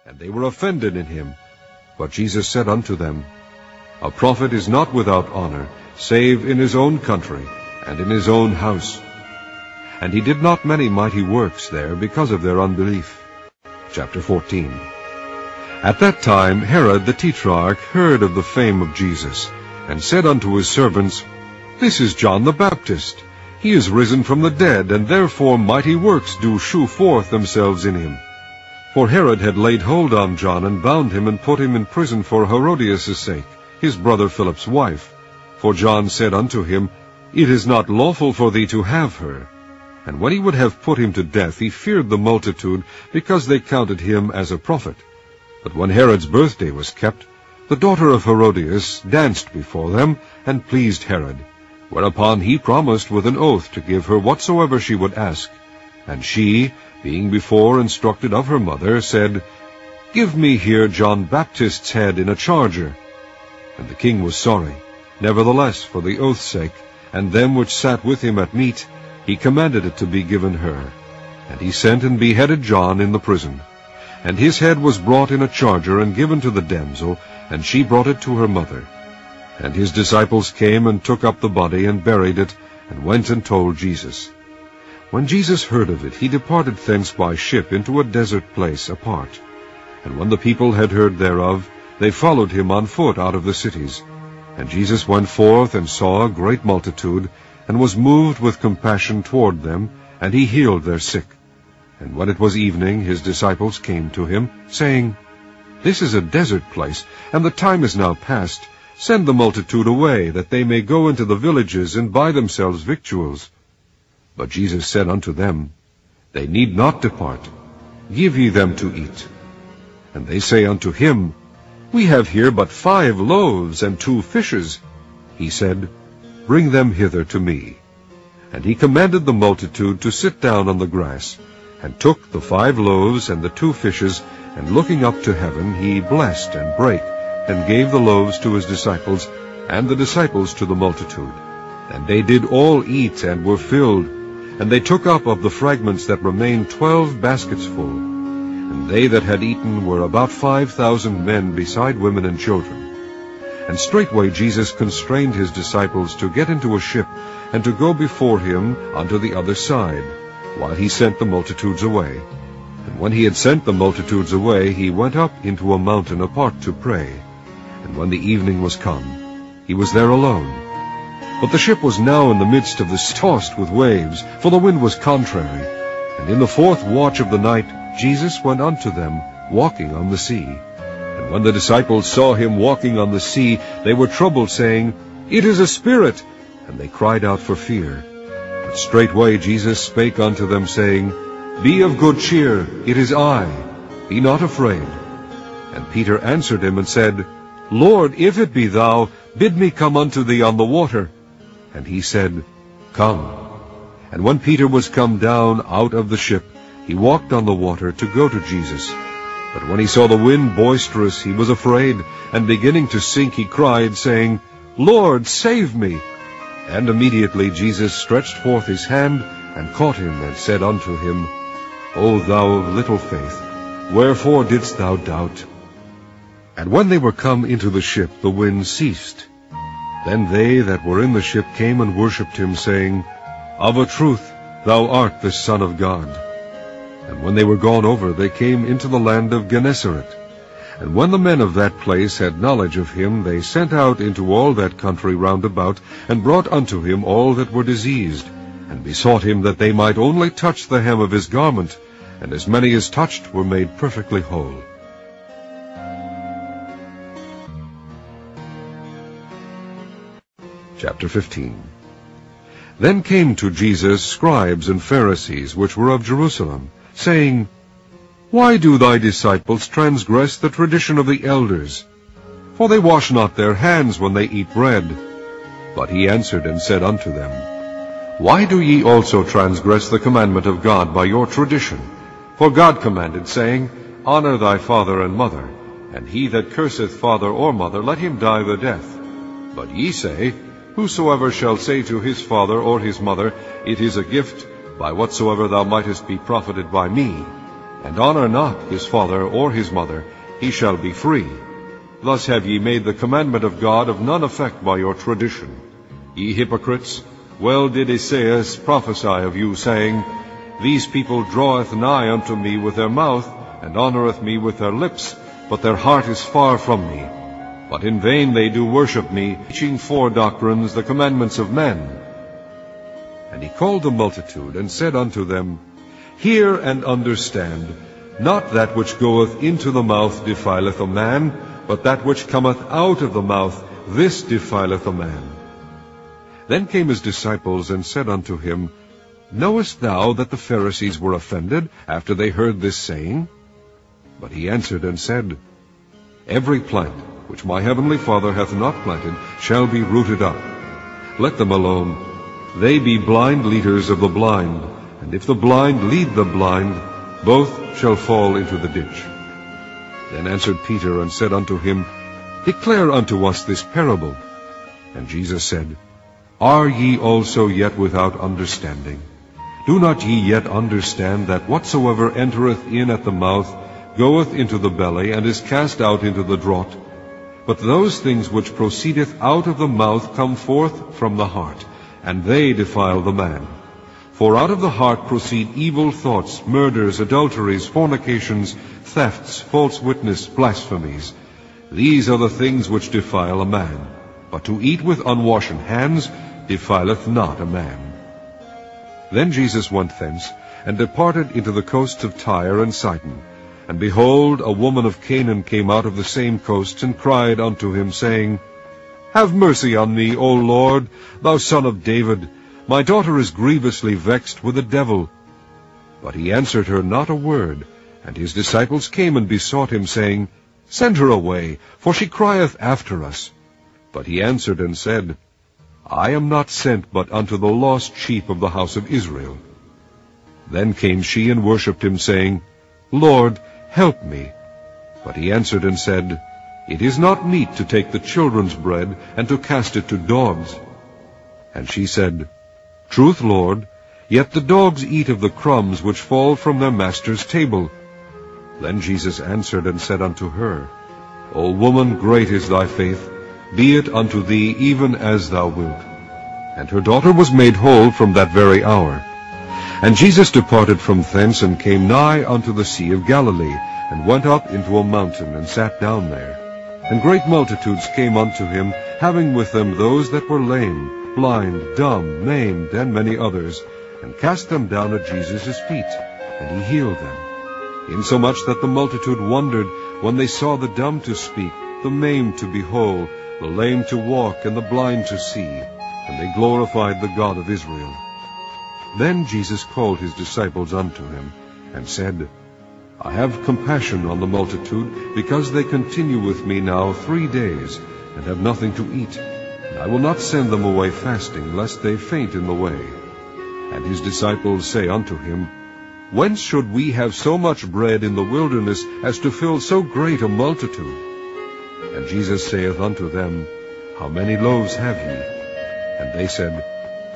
and they were offended in him. But Jesus said unto them, A prophet is not without honor, save in his own country, and in his own house. And he did not many mighty works there, because of their unbelief. Chapter 14. At that time Herod the Tetrarch heard of the fame of Jesus, and said unto his servants, This is John the Baptist. He is risen from the dead, and therefore mighty works do shew forth themselves in him. For Herod had laid hold on John, and bound him, and put him in prison for Herodias' sake, his brother Philip's wife. For John said unto him, It is not lawful for thee to have her. And when he would have put him to death, he feared the multitude, because they counted him as a prophet. But when Herod's birthday was kept, the daughter of Herodias danced before them, and pleased Herod. Whereupon he promised with an oath to give her whatsoever she would ask. And she, being before instructed of her mother, said, Give me here John Baptist's head in a charger. And the king was sorry. Nevertheless, for the oath's sake, and them which sat with him at meat, he commanded it to be given her. And he sent and beheaded John in the prison. And his head was brought in a charger, and given to the damsel, and she brought it to her mother. And his disciples came and took up the body, and buried it, and went and told Jesus. When Jesus heard of it, he departed thence by ship into a desert place apart. And when the people had heard thereof, they followed him on foot out of the cities. And Jesus went forth and saw a great multitude, and was moved with compassion toward them, and he healed their sick. And when it was evening, his disciples came to him, saying, This is a desert place, and the time is now past. Send the multitude away, that they may go into the villages, and buy themselves victuals. But Jesus said unto them, They need not depart. Give ye them to eat. And they say unto him, We have here but 5 loaves and 2 fishes. He said, Bring them hither to me. And he commanded the multitude to sit down on the grass, and took the 5 loaves and the 2 fishes, and looking up to heaven, he blessed and brake, and gave the loaves to his disciples, and the disciples to the multitude. And they did all eat, and were filled. And they took up of the fragments that remained 12 baskets full. And they that had eaten were about 5,000 men, beside women and children. And straightway Jesus constrained his disciples to get into a ship, and to go before him unto the other side, while he sent the multitudes away. And when he had sent the multitudes away, he went up into a mountain apart to pray. And when the evening was come, he was there alone. But the ship was now in the midst of the sea, tossed with waves, for the wind was contrary. And in the 4th watch of the night Jesus went unto them, walking on the sea. And when the disciples saw him walking on the sea, they were troubled, saying, It is a spirit! And they cried out for fear. But straightway Jesus spake unto them, saying, Be of good cheer, it is I. Be not afraid. And Peter answered him and said, Lord, if it be thou, bid me come unto thee on the water. And he said, Come. And when Peter was come down out of the ship, he walked on the water to go to Jesus. But when he saw the wind boisterous, he was afraid, and beginning to sink, he cried, saying, Lord, save me. And immediately Jesus stretched forth his hand, and caught him, and said unto him, O thou of little faith, wherefore didst thou doubt? And when they were come into the ship, the wind ceased. Then they that were in the ship came and worshipped him, saying, Of a truth, thou art the Son of God. And when they were gone over, they came into the land of Gennesaret. And when the men of that place had knowledge of him, they sent out into all that country round about, and brought unto him all that were diseased, and besought him that they might only touch the hem of his garment, and as many as touched were made perfectly whole. Chapter 15. Then came to Jesus scribes and Pharisees, which were of Jerusalem, saying, Why do thy disciples transgress the tradition of the elders? For they wash not their hands when they eat bread. But he answered and said unto them, Why do ye also transgress the commandment of God by your tradition? For God commanded, saying, Honor thy father and mother, and he that curseth father or mother, let him die the death. But ye say, Whosoever shall say to his father or his mother, It is a gift, by whatsoever thou mightest be profited by me, and honor not his father or his mother, he shall be free. Thus have ye made the commandment of God of none effect by your tradition. Ye hypocrites, well did Esaias prophesy of you, saying, These people draweth nigh unto me with their mouth, and honoureth me with their lips, but their heart is far from me. But in vain they do worship me, teaching for doctrines the commandments of men. And he called the multitude, and said unto them, Hear and understand. Not that which goeth into the mouth defileth a man, but that which cometh out of the mouth, this defileth a man. Then came his disciples, and said unto him, Knowest thou that the Pharisees were offended, after they heard this saying? But he answered and said, Every plant which my heavenly Father hath not planted shall be rooted up. Let them alone. They be blind leaders of the blind, and if the blind lead the blind, both shall fall into the ditch. Then answered Peter and said unto him, Declare unto us this parable. And Jesus said, Are ye also yet without understanding? Do not ye yet understand that whatsoever entereth in at the mouth goeth into the belly, and is cast out into the draught? But those things which proceedeth out of the mouth come forth from the heart, and they defile the man. For out of the heart proceed evil thoughts, murders, adulteries, fornications, thefts, false witness, blasphemies. These are the things which defile a man. But to eat with unwashen hands defileth not a man. Then Jesus went thence, and departed into the coasts of Tyre and Sidon. And behold, a woman of Canaan came out of the same coasts, and cried unto him, saying, Have mercy on me, O Lord, thou Son of David. My daughter is grievously vexed with a devil. But he answered her not a word. And his disciples came and besought him, saying, Send her away, for she crieth after us. But he answered and said, I am not sent but unto the lost sheep of the house of Israel. Then came she and worshipped him, saying, Lord, help me. But he answered and said, It is not meet to take the children's bread, and to cast it to dogs. And she said, Truth, Lord, yet the dogs eat of the crumbs which fall from their master's table. Then Jesus answered and said unto her, O woman, great is thy faith. Be it unto thee even as thou wilt. And her daughter was made whole from that very hour. And Jesus departed from thence, and came nigh unto the Sea of Galilee, and went up into a mountain, and sat down there. And great multitudes came unto him, having with them those that were lame, blind, dumb, maimed, and many others, and cast them down at Jesus' feet, and he healed them. Insomuch that the multitude wondered when they saw the dumb to speak, the maimed to be whole, the lame to walk, and the blind to see, and they glorified the God of Israel. Then Jesus called his disciples unto him, and said, I have compassion on the multitude, because they continue with me now 3 days, and have nothing to eat. And I will not send them away fasting, lest they faint in the way. And his disciples say unto him, Whence should we have so much bread in the wilderness, as to fill so great a multitude? And Jesus saith unto them, How many loaves have ye? And they said,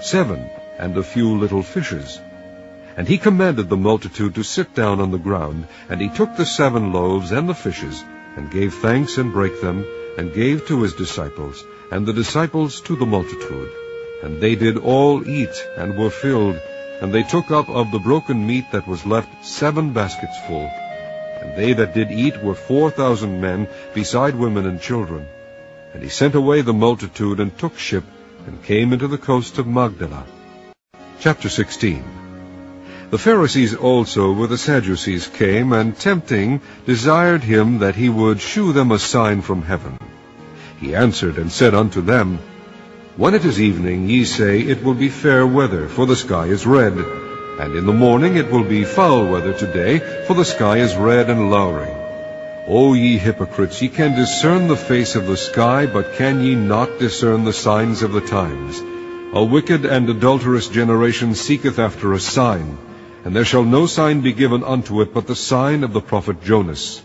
7, and a few little fishes. And he commanded the multitude to sit down on the ground. And he took the 7 loaves and the fishes, and gave thanks, and brake them, and gave to his disciples, and the disciples to the multitude. And they did all eat, and were filled. And they took up of the broken meat that was left 7 baskets full. And they that did eat were 4,000 men, beside women and children. And he sent away the multitude, and took ship, and came into the coast of Magdala. Chapter 16. The Pharisees also with the Sadducees came, and tempting desired him that he would shew them a sign from heaven. He answered and said unto them, When it is evening, ye say, It will be fair weather, for the sky is red. And in the morning it will be foul weather today, for the sky is red and lowering. O ye hypocrites, ye can discern the face of the sky, but can ye not discern the signs of the times? A wicked and adulterous generation seeketh after a sign, and there shall no sign be given unto it but the sign of the prophet Jonas.